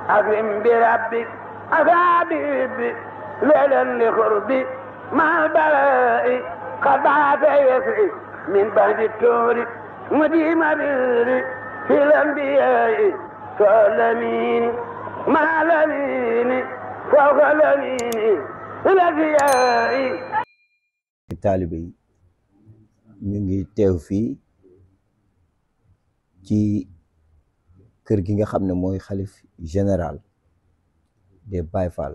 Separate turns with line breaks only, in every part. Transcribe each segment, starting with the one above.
أكرم بربك أفاديب ليلا لقربي مع البلاء قد بعث يسري من بعد التور مديم بيري في الأنبياء فالأمين مع الأمين فوق الأمين الأنبياء.
taalibe yi ñu ngi teew fii ci kër gi nga xam ne mooy xalif général des Baye Fall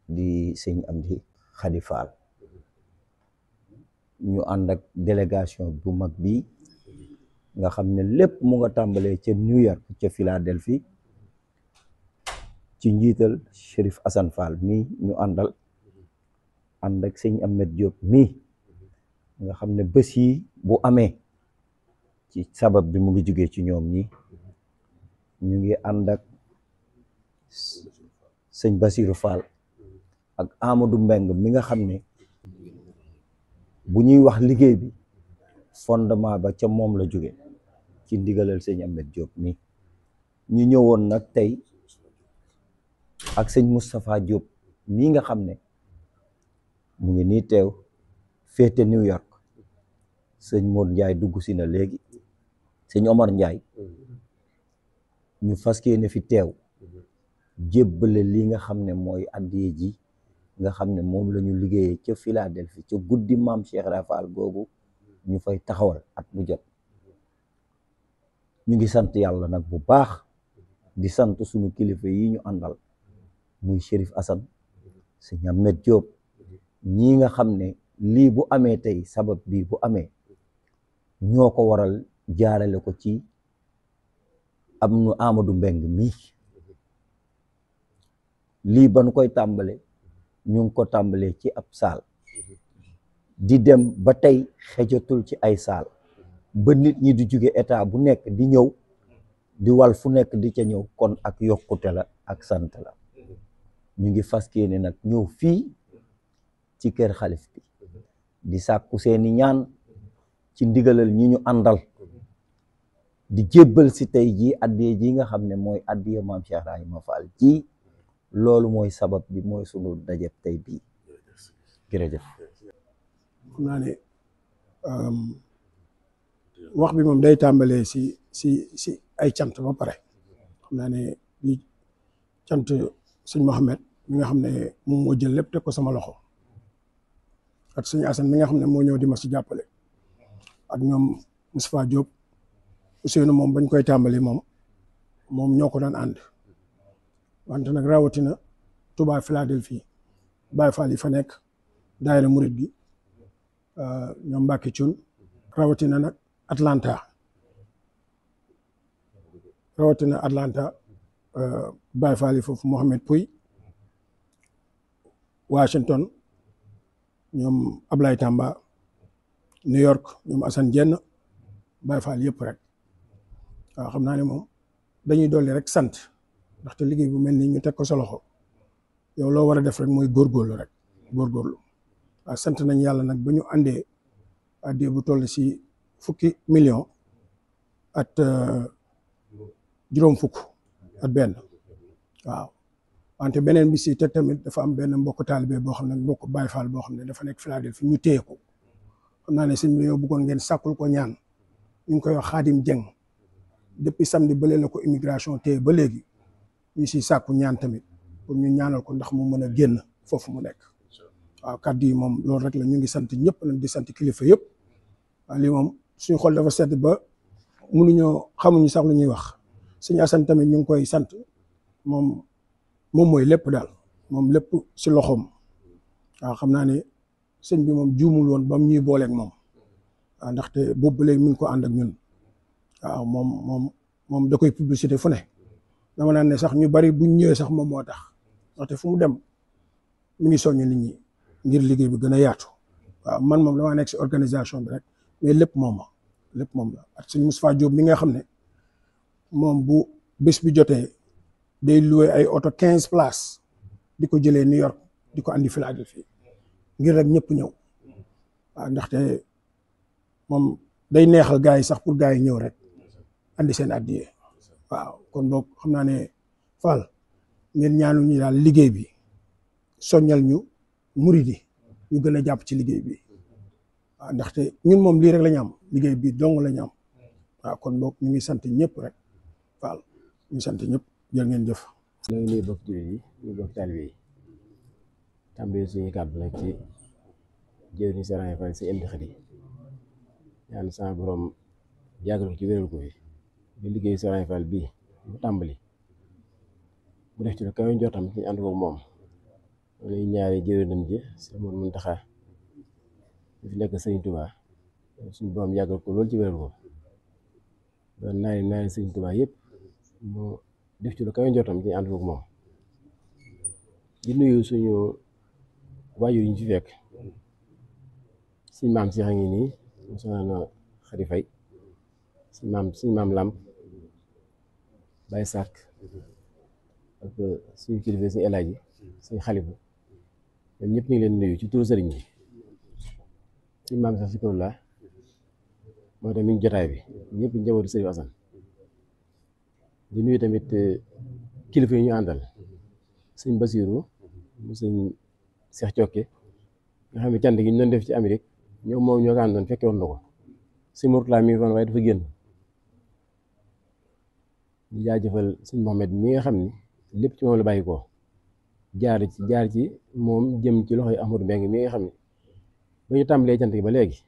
di sëñ Amdi Khady Fall ñu ànd ak délégation bu mag bi nga xam ne lépp mu nga tàmbalee ca New York ca Philadelphie ci njiital Chérif Assane Fall mi ñu àndal ànd ak sëñ Ahmed Diop mi nga xam ne bés yi bu amee ci sabab bi mu ngi jógee ci ñoom ñi ñu ngi ànd ak sëñ Basirou Fall ak Amadou Mbeng mi nga xam ne bu ñuy wax liggéey bi fondement ba ca moom la jóge ci ndigalal sëñ Ahmed Diop mi ñu ñëwoon nag tey ak sëñ Moustapha Diop mii nga xam ne mu ngi nii teew féete New York sëñ Mor Ndiaye dugg si na léegi sëñ Omar Ndiaye ñu fas yéene fi teew jébbale li nga xam ne mooy addiye ji nga xam ne moom la ñu liggéeyee ca Philadelphie ca guddi maam Cheikh Ibra Fall googu ñu fay taxawal at mu jot ñu ngi sant yàlla nag bu baax di sant suñu kilifa yi ñu àndal muy Chérif Assane sëñ Ahmed Diop ñii nga xam ne lii bu amee tey sabab bii bu amee ñoo ko waral jaarale ko ci am nu Amadou Mbeng mii lii ba nu koy tàmbale ñu ngi ko tàmbalee ci ab saal di dem ba tey xejatul ci ay saal ba nit ñi di jóge état bu nekk di ñëw di wal fu nekk di ca ñëw kon ak yokkute la ak sant la ñu ngi fas yéene nag ñëw fii ci kër xalif bi di sàkku seeni ñaan ci ndigalal ñi ñu àndal di jébbal si tey jii addiye ji nga xam ne mooy addiye maam Cheikh Ibrahima Fall ji loolu mooy sabab bi mooy sunu dajeb tey bii jërëjëf.
xam naa ne wax bi moom day tàmbalee si ay cant ba pare xam naa ne di cant sëñ Mohamed mi nga xam ne moom moo jël lépp teg ko sama loxo ak sëñ Assane mi nga xam ne moo ñëw di ma si jàppale ak ñoom Moustapha Diop Ousseynou moom bañ koy tàmbali moom ñoo ko daan ànd wante nag rawatina Touba Philadelphie Baye Fall yi fa nekk daayira murit gi ñoom Mbacke Thioune rawatina nag Atlanta Baye Fall yi foofu Mohamed Pouy Washington ñoom Ablaye Tamba New York ñoom Assane Dieng Baye Fall yëpp rek waaw xam naa ne moom dañuy dolli rek sant ndaxte liggéey bu mel nii ñu teg ko sa loxo yow loo war a def rek mooy góorgóorlu rek góorgóorlu waaw sant nañ yàlla nag ba ñu àndee àddee bu toll si fukki million at juróom fukk at benn waaw wante beneen bi si te tamit dafa am benn mbokk taalibe boo xam ne mbokk Baye Fall boo xam ne dafa nekk Philadelphie ñu téye ko xam naa ne sëñ bi yow bëggoon ngeen sàkkul ko ñaan ñu ngi koy wax Xaadim Jeng depuis samedi bële la ko immigration téye ba léegi ñu si sàkku ñaan tamit pour ñu ñaanal ko ndax mu mën a génn foofu mu nekk waaw kàddu yi moom loolu rek la ñu ngi sant ñëpp nag di sant kilifa yëpp waaw lii moom suñu xol dafa sedd ba xamuñu sax lu ñuy wax sëñ Assane tamit ñu ngi koy sant moom mooy lépp daal moom lépp si loxoom waaw xam naa ne sëñ bi moom juumul woon ba mu ñuy booleeg moom waaw ndaxte boobu ba léegi mi ngi ko ànd ak ñun waaw moom da koy publicité fu ne dama naan ne sax ñu bari buñ ñëwee sax moom moo tax ndaxte fu mu dem mi ngi soññ nit ñi ngir liggéey bi gën a yaatu waaw man moom damaa nekk si organisation bi rek mais lépp moom la ak sëñ Moustapha Diop mi nga xam ne moom bu bés bi jotee day loué ay oto 15 places di ko jëlee New York di ko andi Philadelphie ngir rek ñëpp ñëw waaw ndaxte moom day neexal gars yi sax pour gars yi ñëw rek andi seen addiye waaw kon boog xam naa ne Fall ngeen ñaanu ñu daal liggéey bi soññal ñu murid yi ñu gën a jàpp ci liggéey bi waaw ndaxte ñun moom lii rek la ñu am liggéey bi dong la ñu am waaw kon boog ñu ngi sant ñëpp rek Fall ñu ngi sant ñëpp jërë ngeen jëf.
ñoo ngi nuyu bokk jullit yi ñu bokk taalibe yi tàmbali suñu kàddu nag ci jëwriñ Serigne Fall si Amdy Khady ñaan sama borom yàggal ko ci wéral ko fi ba liggéey Serigne Fall bii bu tàmbali bu def ci lu kawe njortam ci ànd koog moom loolu ñaari jëwriñam ji Sëriñ Muntaxa ñu fi nekk Sëriñ Tuubaa suñu borom yàggal ko loolu ci wéral ko ba naari Sëriñ Tuubaa yëpp mu def ci lu kawe njortam ci ànd koog moom di nuyu suñu waajur yi ñu fi fekk suñ maam Cheikh a ngi nii mu soxna Khady Faye suñ maam Lamp Baye Sark ak suñu kilifa suñu El Hadji suñu xalifu ñoom ñëpp ñu ngi leen nuyu ci turu sëriñ bi suñ maam sax sikoro la moo tax mi ngi jotaay bi ñëpp njabootu sëriñ Asan di nuyu tamit kilifa yi ñu àndal suñ Basiru mu suñ Cheikh Cokke nga xam ne cant gi ñu doon def ci Amérique ñoom moom ñoo ko àndoon fekke woon na ko si Mourtala mi ngi foon waaye dafa génn di jaajëfal suñ Mohamed mi nga xam ni lépp ci moom la bàyyi ko jaar ci moom jëm ci loxoy Amadou Mbengue mi nga xam ne ba ñu tàmbalee cant gi ba léegi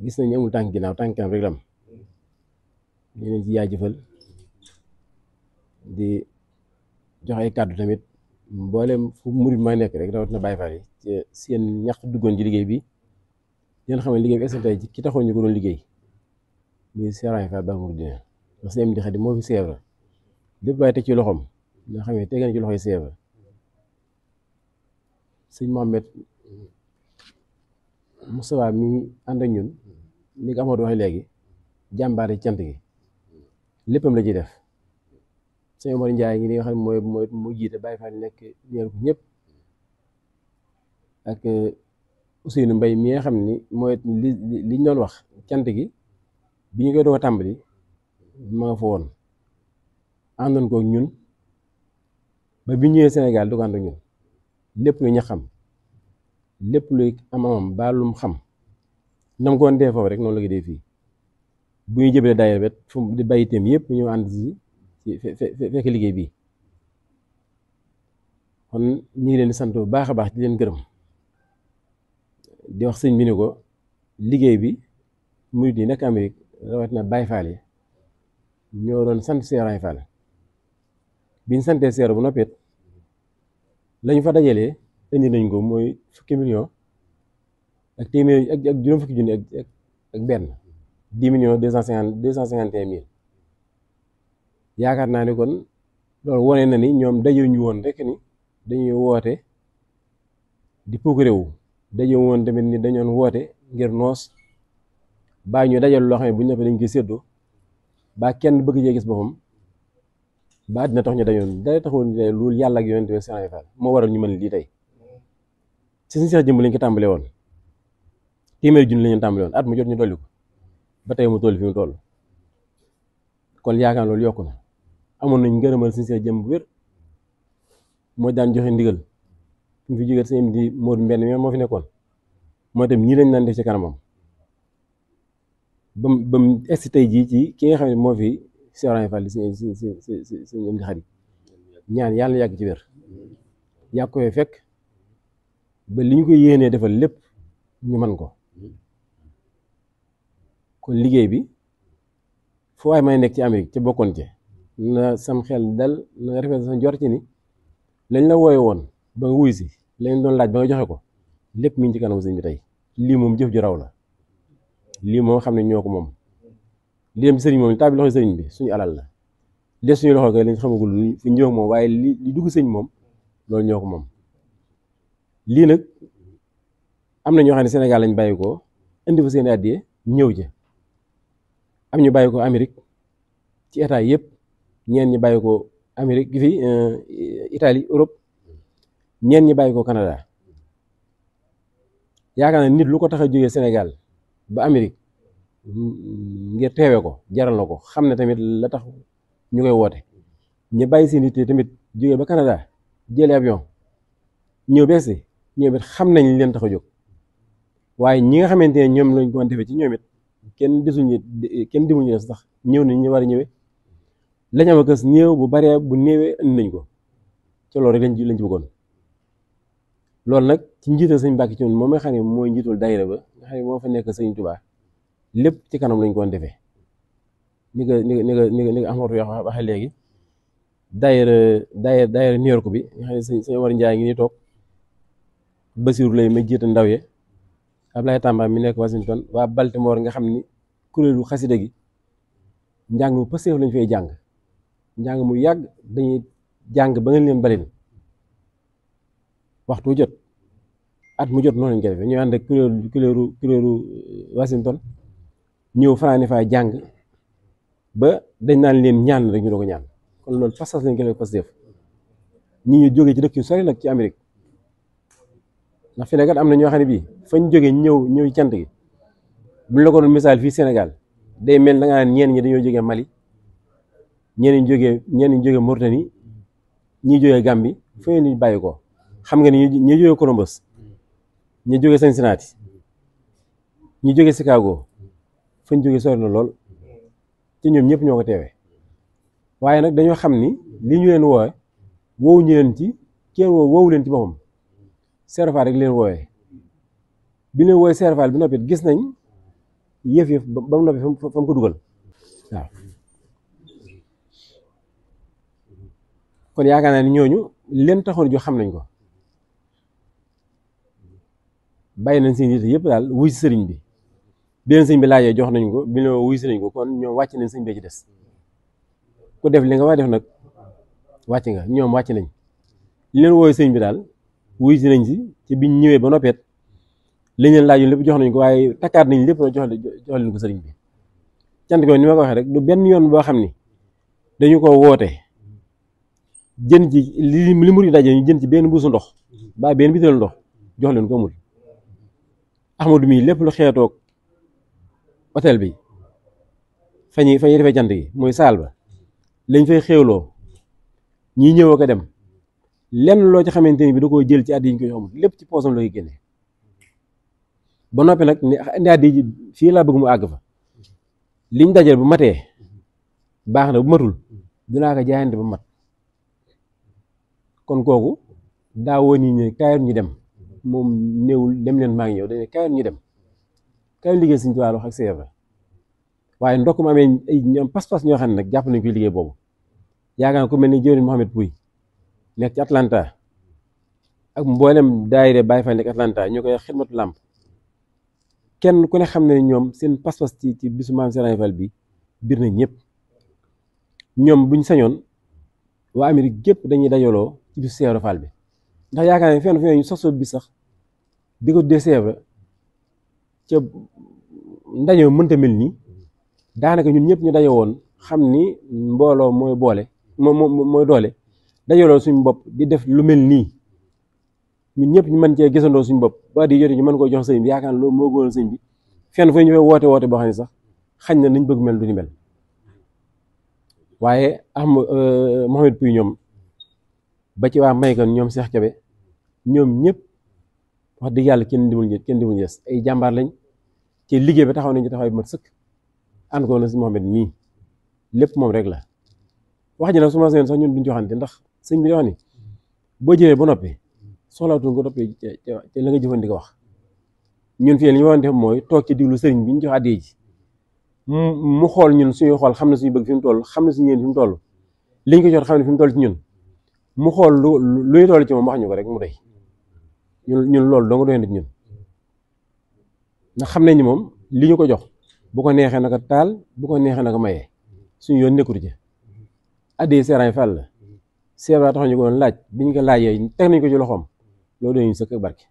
gis nañu amul tànk ginnaaw tànk kanam rek lam ñu leen ci jaajëfal di jox ay kàddu tamit mboolem fu murid ma nekk rek rawatina Baye Fall yi ci seen ñaxtu duggoon ci liggéey bi leen xam ne liggéey bi tey ki taxoon ñu ko doon liggéey muy Serigne Fall Baye Mouridina ndax si Amdy Khady moo fi seevra lépp waaye teg ci loxoom nga xam ne teg na ci loxoy seevra sëñ Mohamed Moustapha mi ànd ak ñun ni ko Amadou waxee léegi jàmbaare cant gi léppam la ciy def sëñ Omar Ndiaye ngi ni nga xam ne mooy mu jiite Baye Fall nekk ñeer ko ñëpp ak Ousseynou Mbaye mi nga xam ni mooy liñ doon wax cant gi bi ñu koy doog a tàmbali ma nga fa woon àndoon ko ñun ba bi ñëwee Sénégal du ko ànd ak ñun lépp lu ñu xam lépp luy am baalum xam nam ko woon dee foofu rek noonu la ko dee fii bu ñu jëblee daayira bet fu di bàyyi itam yëpp ñëw ànd ci fekk liggéey bii kon ñu ngi leen di sant bu baax a baax di leen gërëm di wax sëñ bi ni ko liggéey bi murid yi nekk Amérique rawatina Baye Fall yi ñoo doon sant Serigne Fall biñ santee seer bu noppet lañu fa dajalee indi nañ ko mooy fukki million ak téeméer ak juróom fukki junni ak benn 10 millions 251 mille yaakaar naa ne kon loolu wone na ni ñoom dajewu ñu woon rek ni dañuy woote di puukarewu dajewu woon tamit ni dañoon woote ngir noos baa ñu dajal loo xam ne bu ñu noppee dañ koy séddoo baa kenn bëgg cee gis boppam ba dina tax ñu dañoon day taxoon loolu yàlla ak yonent bi Serigne Fall moo waral ñu mën lii tey ci suñu seex jëmb lañ ko tàmbale woon téeméeri junni lañu tàmbale woon at mu jot ñu dolli ko ba tey mu toll fi mu toll kon yaakaar loolu yokku na amoon nañ ngërëmal suñu seex jëmb bu wér moo daan joxe ndigal fi mu fi jógee sëñ di Modou Mbenn mi moo fi nekkoon moo tam ñii lañ daan def ci kanamam ba mu egsi tey jii ci ki nga xam ne moo fi Serigne Fall si Amdy Khady ñaan yàlla yàgg ci wér yàgg koy fekk ba li ñu koy yéenee defal lépp ñu man ko kon liggéey bi fu waay may nekk ci Amérique ca bokkoon ci na sam xel dal na nga rafet sa njort ci ni lañ la wooye woon ba nga wuy si lañ doon laaj ba nga joxe ko lépp mi ngi ci kanam sëñ bi tey lii moom jëf ju raw la lii moom xam ne ñoo ko moom li dem sëriñ moom li tàbbi loxo sëriñ bi suñu alal la li suñu loxo kay lañ xamagul fu ñëw moom waaye li dugg sëñ moom loolu ñoo ko moom lii nag am na ñoo xam ne Sénégal lañ bàyyi ko indi fa seen àddiya ñëw ja am ñu bàyyi ko Amérique ci état yëpp ñeen ñi bàyyi ko Amérique gi fi Italie Europe ñeen ñi bàyyi ko Canada yaakaar na nit lu ko tax a jógee Sénégal ba Amérique ngir teewe ko jaral na ko xam ne tamit la tax ñu koy woote ñu bàyyi seen yitte tamit jógee ba Canada jëlee avion ñëw bees si ñoom it xam nañ leen tax a jóg waaye ñi nga xamante ne ñoom lañ ko defee ci ñoom it kenn dimuñu des sax ñëw nañ ñu war a ñëwee lañ am a kës néew bu baree bu néewee indi nañ ko ca loolu rek lañ ci bëggoon loolu nag ci njiital sëñ Mbàkke ci noonu moom nga xam ne mooy njiitul daayira ba nga xam ne moo fa nekk sëñ Tuubaa lépp ci kanam lañ ko woon defee ni nga Amadou waxee léegi daayira New York bi nga xam ne sëñ Omar Njaay ngi ni toog Basiru lay ma jiite ndaw ye Ablaye Tamba mi nekk Washington waa Baltimore nga xam ni kuréelu xasida gi njàng mu pëseef lañ fay jàng njàng mu yàgg dañuy jàng ba ngeen leen balin waxtu jot at mu jot noonu lañ koy defee ñu ànd ak kuréelu Washington ñëw fanaani faa jàng ba dañ naan leen ñaan rek ñu doog a ñaan kon loolu pas-pas lañ koy def pëseef ñi ñu jógee ci dëkk yu sori nag ci Amérique ndax fi ne kat am na ñoo xam ne bii fañ jógee ñëw cant gi buñ la ko doon misaal fii Sénégal day mel da nga naan ñeen ñi dañoo jógee Mali ñeen ñi jógee Mauritanie ñi jógee Gambie fa ñu bàyyi ko xam nga ni ñi jógee Columbus ñi jógee Cincinnati ñi jógee Chicago fañ jógee sori na lool te ñoom ñëpp ñoo ko teewee waaye nag dañoo xam ni li ñu leen woowe woowu ñu leen ci kenn woowu leen ci boppam serval rek leen wooyee bi leen wooyee serval bi noppi gis nañ yëf ba mu noppi fa mu ko dugal waaw kon yaakaar naa ni ñooñu leen taxoon ju xam nañ ko bàyyi nañ seen yitte yëpp daal wuy si sëriñ bi leen sëñ bi laajee jox nañ ko bi leen wuy si nañ ko kon ñoom wàcc nañ sëñ bee ci des ku def li nga war def nag wàcc nga ñoom wàcc nañ li leen wooyee sëñ bi daal wuy si nañ si ci biñ ñëwee ba noppeet li leen laajoon lépp jox nañ ko waaye takkaat nañ lépp jox leen ko sëriñ bi cant ko ni ma ko waxee rek du benn yoon boo xam ni dañu ko woote jën ci li murid daje ñu jën ci benn buusu ndox ba benn bitéelu ndox jox leen ko amul Ahmadu mii lépp lu xeetoog hôtel bi fa ñuy defee cant gi mooy saal ba lañ fay xéewloo ñii ñëwoo ko dem lenn loo ci xamante ni bi da koo jël ci àddi yi ñu ko jox lépp ci poosam la koy génne ba noppi nag ni indi àddi ji fii laa bëgg mu àgg fa liñ dajal bu matee baax na bu matul dinaa ko jaayante ba mat kon kooku daa woon ni ne kayoon ñu dem moom néewul dem leen maa ngi ñëw dañu kayoon ñu dem kayoon liggéey Sëñ Tuubaa wax ak seeva waaye ndokk mu amee ay ñoom pas-pas ñoo xam ne nag jàpp nañ koy liggéey boobu yaakaar ku mel ni jëwriñ Mohamed Pouy nekk ci Atlanta ak mboolem daayire Baay Faal nekk Atlanta ñu koy xidmatu làmp kenn ku ne xam ne ñoom seen pas-pas ci bisu Maam Serigne Fall bi biir na ñëpp ñoom buñ sañoon waa Amérique gépp dañuy dajaloo ci bisu Serigne Fall bi ndax yaakaar ne fenn ñu sosoo bi sax di ko dee Serigne ca ndaje mënta mel nii daanaka ñun ñëpp ñu daje woon xam ni mbooloo mooy boole mooy doole dajaloo suñu bopp di def lu mel nii ñun ñëpp ñu mën cee gisandoo suñu bopp ba di joti ñu mën koo jox sëñ bi yaakaar loolu moo gënoon sëñ bi fenn fa ñu fay woote boo xam ne sax xañ na nañ bëgg mel du ñu mel waaye Mohamed Pouy ñoom ba ci waa Maykan ñoom Cheikh Kébé ñoom ñëpp wax dëgg yàlla kenn dimul des ay jàmbaar lañ ci liggéey ba taxaw nañ ci taxaw bi mat sëkk ànd ko na si Mohamed mii lépp moom rek la wax ji nag su ma seen sax ñun duñ joxante ndax sëñ bi di wax ni boo jëlee ba noppi soxlaatuñ ko toppee ca la nga jëfandikoo wax ñun fii li ñu war a def mooy toog ci diglu sëriñ bi ñu jox àddee ji mu xool ñun suñuy xool xam na suñu bëgg fi mu toll xam na suñu yéen fi mu toll liñ ko jot xam ne fi mu toll ci ñun mu xool luy toll ci moom wax ñu ko rek mu doy ñun loolu doo nga doy na ci ñun ndax xam nañ ni moom li ñu ko jox bu ko neexee naka taal bu ko neexee naka mayee suñu yoon nekkul ci àddee Serigne Fall la seebaa tax ñu ko doon laaj biñ ko laajee teg nañ ko ci loxoom loolu dañuy sëkk barke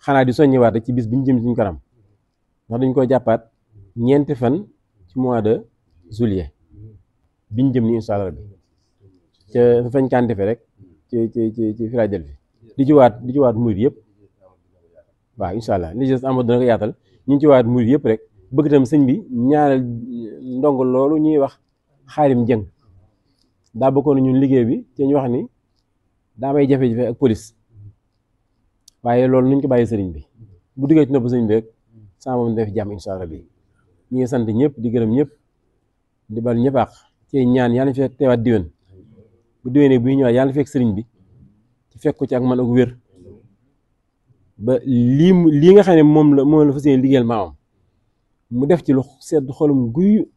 xanaa di soññiwaat rek ci bis biñ jëm suñu kanam ndax dañ ko jàppaat ñeenti fan ci mois de juillet biñ jëm ni incha allah bi ca fañ kaan defee rek ci Philadelphie di ci waat murid yëpp waaw incha allah li des amoon dana ko yaatal ñu ci waat murid yëpp rek bëgg tam sëñ bi ñaareel ndongo loolu ñuy wax Xaadim Jëng daa bokkoon ñun liggéey bi te ñu wax ni daa may jafe-jafe ak police waaye loolu nuñ ko bàyyi sëriñ bi bu duggee ci nopp sëriñ bi rek sama moom def jàmm incha allah bi ñu ngi sant ñëpp di gërëm ñëpp di bal ñëpp àq ci ñaan yàlla na fi teewaat diwén bu diwénee bu ñu ñëwaat yàlla na fekk sëriñ bi ci fekk ko ci ak man ak wér ba lii nga xam ne moom la fas yéene liggéeyal maamam mu def ci lu sedd xolum guyu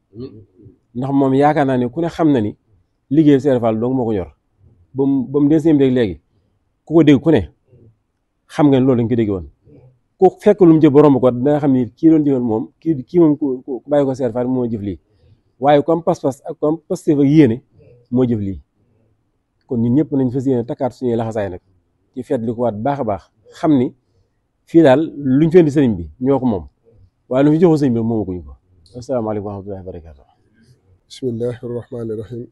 ndax moom yaakaar naa ne ku ne xam na ni liggéeyal Serigne Fall dong moo ko ñor ba mu deuxième bi léegi ku ko dégg ku ne xam nga ne loolu dañ ko dégg woon ku fekk lu mu jëf ba romb ko danga xam ni kii doon jëfal moom kii moom ku bàyyi ko Serigne Fall moo jëf lii waaye comme pas-pas ak comme Pastef ak yéene moo jëf lii kon ñun ñëpp nañ fas yéene takkaat suñuy laxasaay nag ci feet li ko waat baax a baax xam ni fii daal luñ fendi sëriñ bi ñoo ko moom waaye lu fi joxoo sëriñ bi moomaguñ ko asalaamaaleykum wa rahmatullahi wa barakaatu
bismillahi rahmaani rahim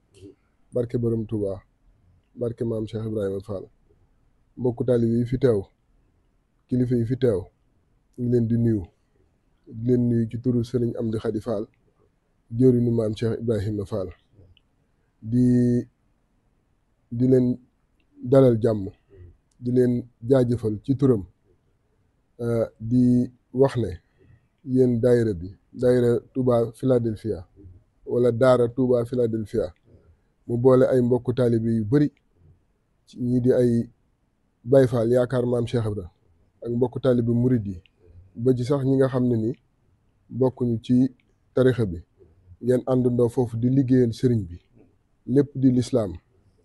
barke borom Touba barke maam Cheikh Ibrahima Fall mbokku taalibe yi fi teew kilifa yi fi teew ñu ngi leen di nuyu ci turu sëriñ Amdi Khady Fall jëriñu maam Cheikh Ibrahima Fall di leen dalal jàmm di leen jaajëfal ci turam di wax ne yéen daayira bi daayira Touba Philadelphia wala daara Touba Philadelphia mu boole ay mbokku taalibe yu bari ñii di ay Baye Fall yaakaar maam Cheikh Ibra ak mbokku taalibe murid yi ba ci sax ñi nga xam ne ni bokkuñu ci tarixa bi ngeen àndandoo foofu di liggéeyal sëriñ bi lépp di lislaam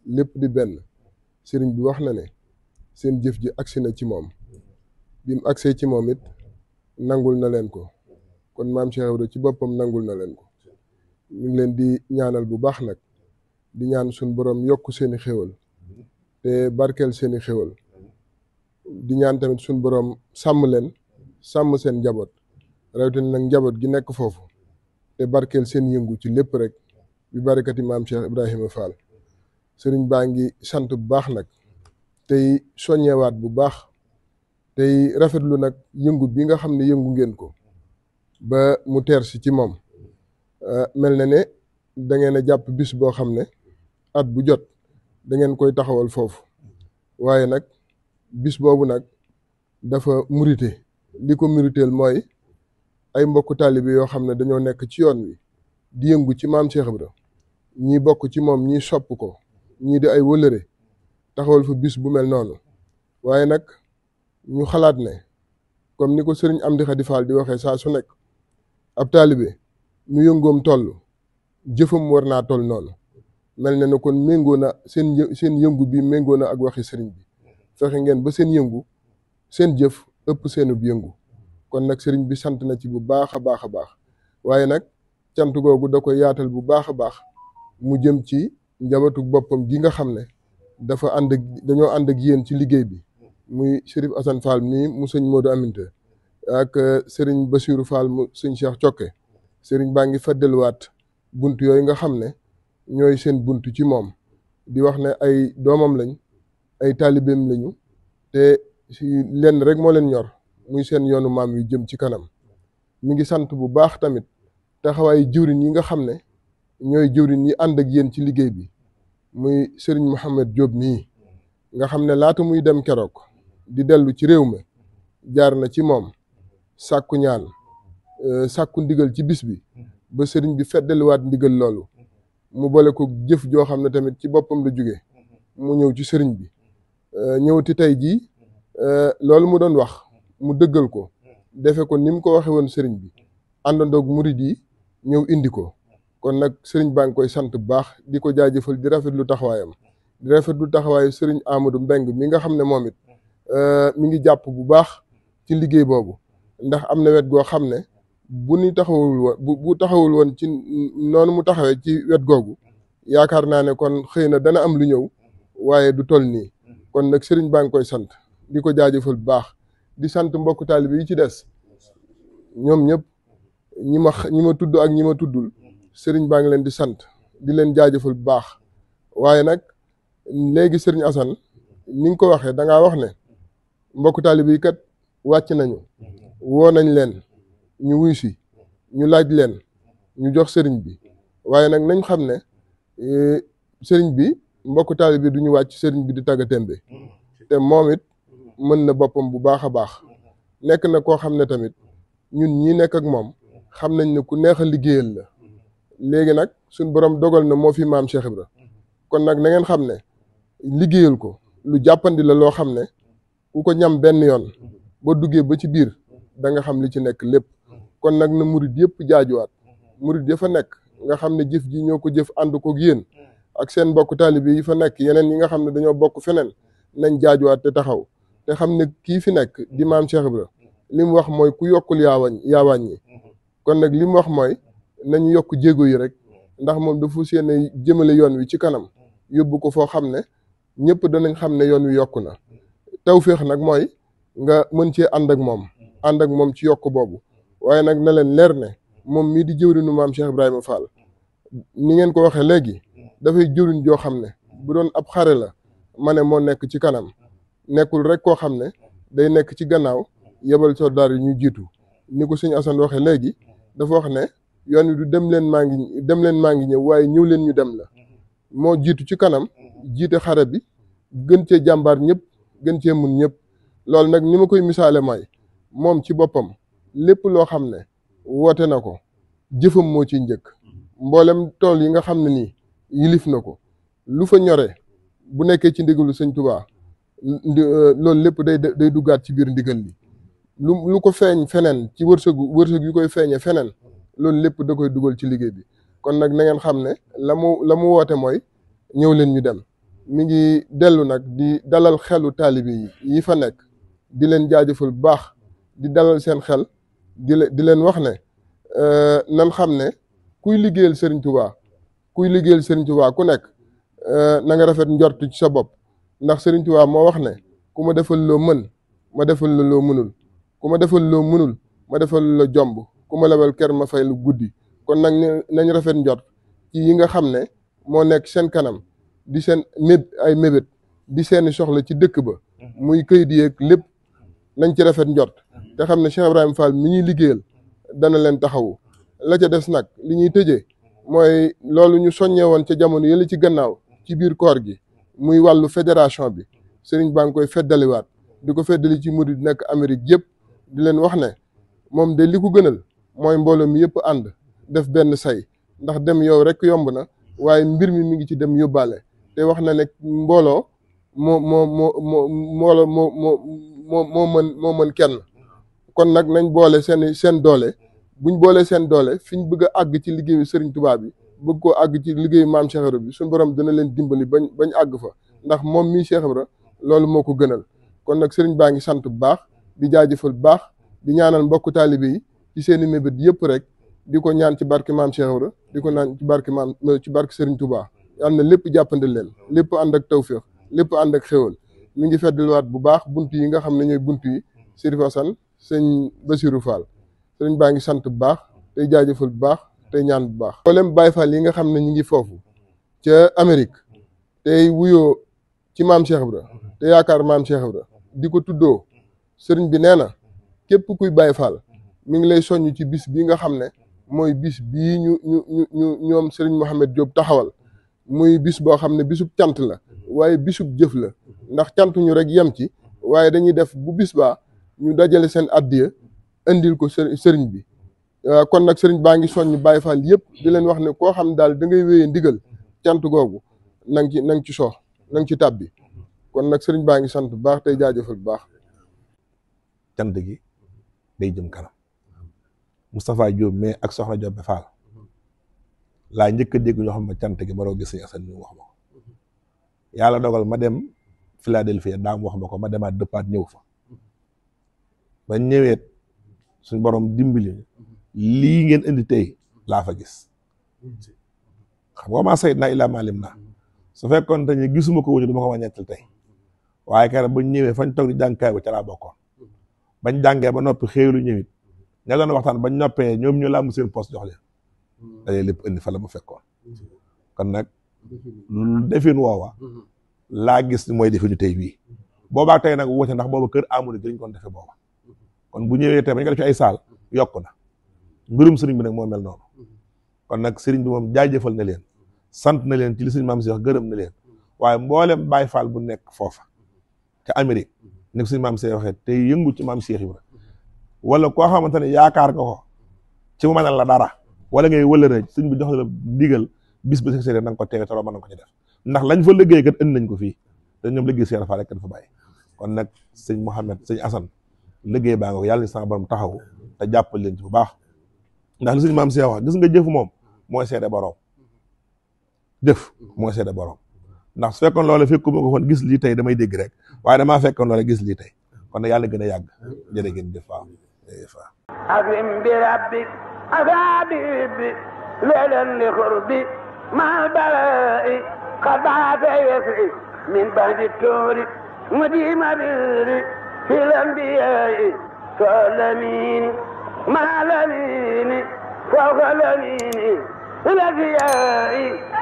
lépp di benn sëriñ bi wax na ne seen jëf ji agsi na ci moom bi mu agsee ci moom it nangul na leen ko kon maam Cheikh Ibra ci boppam nangul na leen ko ñu ngi leen di ñaanal bu baax nag di ñaan suñ borom yokk seeni xéwal te barkeel seeni xéwal di ñaan tamit suñ borom sàmm leen sàmm seen njaboot rawatina nag njaboot gi nekk foofu te barkeel seen yëngu ci lépp rek bi barakati maam Cheikh Ibrahima Fall sëriñ baa ngi sant bu baax nag tey soññewaat bu baax tey rafetlu nag yëngu bi nga xam ne yëngu ngeen ko ba mu teer si ci moom mel na ne da ngeen a jàpp bis boo xam ne at bu jot da ngeen koy taxawal foofu waaye nag bis boobu nag dafa murite li ko muriteel mooy ay mbokku taalibe yoo xam ne dañoo nekk ci yoon wi di yëngu ci maam Cheikh Ibra ñii bokk ci moom ñii sopp ko ñii di ay wëlëre taxawal fa bis bu mel noonu waaye nag ñu xalaat ne comme ni ko sëriñ Amdi Khady Fall di waxee saa su nekk ab taalibe nu yëngoom toll jëfam war naa toll noonu mel na ne kon méngoo na seen yëngu bi méngoo na ak waxi sëriñ bi fexe ngeen ba seen yëngu seen jëf ëpp seenub yëngu kon nag sëriñ bi sant na ci bu baax a baax a baax waaye nag cant googu da koy yaatal bu baax a baax mu jëm ci njabootu boppam gi nga xam ne dañoo ànd ak yéen ci liggéey bi muy Chérif Assane Fall mii mu sëñ Modou Aminta ak sëriñ Bassirou Fall mu sëñ Cheikh Cokke sëriñ baa ngi feddeluwaat bunt yooyu nga xam ne ñooy seen bunt ci moom di wax ne ay doomam lañ ay taalibeem lañu te si lenn rek moo leen ñor muy seen yoonu maam yu jëm ci kanam mi ngi sant bu baax tamit taxawaayu jëwriñ yi nga xam ne ñooy jëwriñ yi ànd ak yéen ci liggéey bi muy sëriñ Mouhamed Diop mii nga xam ne laata muy dem keroog di dellu ci réew mi jaar na ci moom sàkku ñaan sàkku ndigal ci bis bi ba sëriñ bi feddaliwaat ndigal loolu mu boole ko jëf joo xam ne tamit ci boppam la jóge mu ñëw ci sëriñ bi ñëwati tey jii loolu mu doon wax mu dëggal ko defe ko ni mu ko waxe woon sëriñ bi àndandoog murid yi ñëw indi ko kon nag sëriñ baa ngi koy sant bu baax di ko jaajëfal di rafetlu taxawaayam di rafetlu taxawaayu sëriñ Amadou Mbeng mi nga xam ne moom it mi ngi jàpp bu baax ci liggéey boobu ndax am na wet goo xam ne bu ñu taxawul woon bu taxawul woon ci noonu mu taxawee ci wet googu yaakaar naa ne kon xëy na dana am lu ñëw waaye du toll nii kon nag sëriñ baa ngi koy sant di ko jaajëfal bu baax di sant mbokku taalibe yi ci des ñoom ñëpp ñi ma tudd ak ñi ma tuddul sëriñ baa ngi leen di sant di leen jaajëfal bu baax waaye nag léegi sëriñ Assane ni nga ko waxee da ngaa wax ne mbokku taalibe yi kat wàcc nañu woo nañ leen ñu wuy si ñu laaj leen ñu jox sëriñ bi waaye nag nañ xam ne sëriñ bi mbokk taalibe bi du ñu wàcc sëriñ bi di tagga tembe te moom it mën na boppam bu baax a baax nekk na koo xam ne tamit ñun ñii nekk ak moom xam nañ ne ku neex a liggéeyal la léegi nag suñ borom dogal na moo fi maam Cheikh Ibra kon nag na ngeen xam ne liggéeyal ko lu jàppandi la loo xam ne ku ko ñam benn yoon boo duggee ba ci biir da nga xam li ci nekk lépp kon nag na murid yëpp jaajuwaat murid ya fa nekk nga xam ne jëf ji ñoo ko jëf ànd ko yéen ak seen mbokk taalibe yi fa nekk yeneen yi nga xam ne dañoo bokk feneen nañ jaajuwaat te taxaw te xam ne kii fi nekk di maam Cheikh Ibra li mu wax mooy ku yokkul yaa wàññi kon nag li mu wax mooy nañu yokk jéego yi rek ndax moom dafa seen jëmale yoon wi ci kanam yóbbu ko foo xam ne ñëpp danañ xam ne yoon wi yokku na tawféex nag mooy nga mën cee ànd ak moom ci yokk boobu waaye nag na leen leer ne moom mii di jëwriñu maam Cheikh Ibrahima Fall ni ngeen ko waxee léegi dafay jëwriñ joo xam ne bu doon ab xare la ma ne moo nekk ci kanam nekkul rek koo xam ne day nekk ci gannaaw yebal soldaar yi ñu jiitu ni ko sëñ Assane waxee léegi dafa wax ne yoon wi du dem leen maa ngi ñëw waaye ñëw leen ñu dem la moo jiitu ci kanam jiite xare bi gën cee jàmbaar ñëpp gën cee mun ñëpp loolu nag ni ma koy misaale mooy moom ci boppam lépp loo xam ne woote na ko jëfam moo ciy njëkk mboolem tool yi nga xam ne nii yilif na ko lu fa ñore bu nekkee ci ndigalu sëñ Tuubaa loolu lépp day duggaat ci biir ndigal li lu ko feeñ feneen ci wërsëg yu koy feeñe feneen loolu lépp da koy dugal ci liggéey bi kon nag na ngeen xam ne la mu woote mooy ñëw leen ñu dem mi ngi dellu nag di dalal xelu taalibe yi fa nekk di leen jaajëfal bu baax di dalal seen xel di leen wax ne nan xam ne kuy liggéeyal Serigne Touba ku nekk na nga rafet njort ci sa bopp ndax Serigne Touba moo wax ne ku ma defal loo mën ma defal la loo mënul ku ma defal loo mënul ma defal la jomb ku ma lebal ker ma fay lu guddi kon nag nañ rafet njort ci yi nga xam ne moo nekk seen kanam di seen ay mébét di seeni soxla ci dëkk ba muy këyit yeeg lépp nañ ci rafet njort te xam ne Cheikh Ibrahima Fall mi ñuy liggéeyal dana leen taxawu la ca des nag li ñuy tëjee mooy loolu ñu soññee woon ca jamono yële ci gannaaw ci biir koor gi muy wàllu fédération bi sëriñ baa ngi koy feddaliwaat di ko feddali ci murid nekk Amérique yëpp di leen wax ne moom de li ko gënal mooy mbooloo mi yëpp ànd def benn say ndax dem yow rek yomb na waaye mbir mi ngi ci dem yóbbaale te wax na ne mbooloo moo mën kenn kon nag nañ boole seen doole buñ boolee seen doole fi ñu bëgg a àgg ci liggéeyu Serigne Touba bi bëgg koo àgg ci liggéeyu maam Cheikh Ibra bi suñu borom dina leen dimbali bañ àgg fa ndax moom mii Cheikh Ibra loolu moo ko gënal kon nag Serigne baa ngi sant bu baax di jaajëfal bu baax di ñaanal mbokku taalibe yi ci seen i mébét yëpp rek di ko ñaan ci barke maam Cheikh Ibra di ko naan ci barke Serigne Touba yal na lépp jàppandil leen lépp ànd ak tawféex lépp ànd ak xéwal mi ngi feddaliwaat bu baax bunt yi nga xam ne ñooy bunt yi Sëriñ Assane sëñ Bassirou Fall sëriñ baa ngi sant bu baax tey jaajëfal bu baax tey ñaan bu baax mboolem Baye Fall yi nga xam ne ñi ngi foofu ca Amérique tey wuyoo ci maam Cheikh Ibra te yaakaar maam Cheikh Ibra di ko tuddoo sëriñ bi nee na képp kuy Baye Fall mi ngi lay soññ ci bis bii nga xam ne mooy bis bii ñoom sëriñ Mouhamed Diop taxawal muy bis boo xam ne bisub cant la waaye bisub jëf la ndax cant ñu rek yem ci waaye dañuy def bu bis baa ñu dajale seen addiya indil ko sëriñ bi kon nag sëriñ baa ngi soññ Baye Fall yëpp di leen wax ne koo xam daal da ngay wéyee ndigal cant googu na nga ci tàbbi kon nag sëriñ baa ngi sant bu baax tey jaajëfal bu baax.
cant gi day jëm kanam Moustapha Diop mais ak Soxna Diop Fall laa njëkk a dégg ñoo xam ne cant gi baroo gis Sëñ Assane ñu wax ma ko yàlla dogal ma dem Philadelphie daam wax ma ko ma demaat dëppaat ñëw fa ba ñëweet suñ borom dimbali lii ngeen indi tey laa fa gis xam nga maa sayt naa illaa maalim naa su fekkoon te ñu gisuma ko wuñu du ma ko wàññeetal tey waaye keroog bañ ñëwee fañ toog di jàngkaay ba ca laa bokkoon bañ jàngee ba noppi xéewlu ñëwit ña doon waxtaan bañ noppee ñoom ñu làmb seen poste jox leen dalee lépp indi fa la mu fekkoon kon nag lu defin woowa laa gis mooy definu tey bii boobaa tey nag wute ndax booba kër amul gi lañ kon defe booba kon bu ñëwee tey bañ ko def ci ay saal yokku na mbirum sëriñ bi nag moo mel noonu kon nag sëriñ bi moom jaajëfal na leen sant na leen ci li sëñ maam Cheikh gërëm na leen waaye mboolem Baay Faal bu nekk foofa ca Amérique ni ko sëñ maam Cheikh waxee te yëngu ci maam Cheikh Ibra wala koo xamante ne yaakaar nga ko ci mu mënal la dara wala ngay wëlëre sëñ bi jox la digal bis ba sëñ na nga ko teewe te loo mën na ko ci def ndax lañ fa liggéey kat indi nañ ko fii te ñoom liggéey Cheikh Fall rek kan fa bàyyi kon nag sëñ Mouhamed sëñ Assane liggéey baa nga ko yàlla ni sama borom taxaw te jàppal leen ci bu baax ndax li sëñ maam Cheikh wax gis nga jëf moom mooy seede borom jëf mooy seede borom ndax su fekkoon loolu fekkuma ko kon gis lii tey damay dégg rek waaye damaa fekkoon loolu gis lii tey kon nag yàlla gën a yàgg jërë ngeen jëf waaw
أكرم بربك أفابي ليلا لقربي مع البلاء قد بعث يسري من بعد التور مديم بري في الأنبياء فالأمين مع الأمين فوق الأمين الأنبياء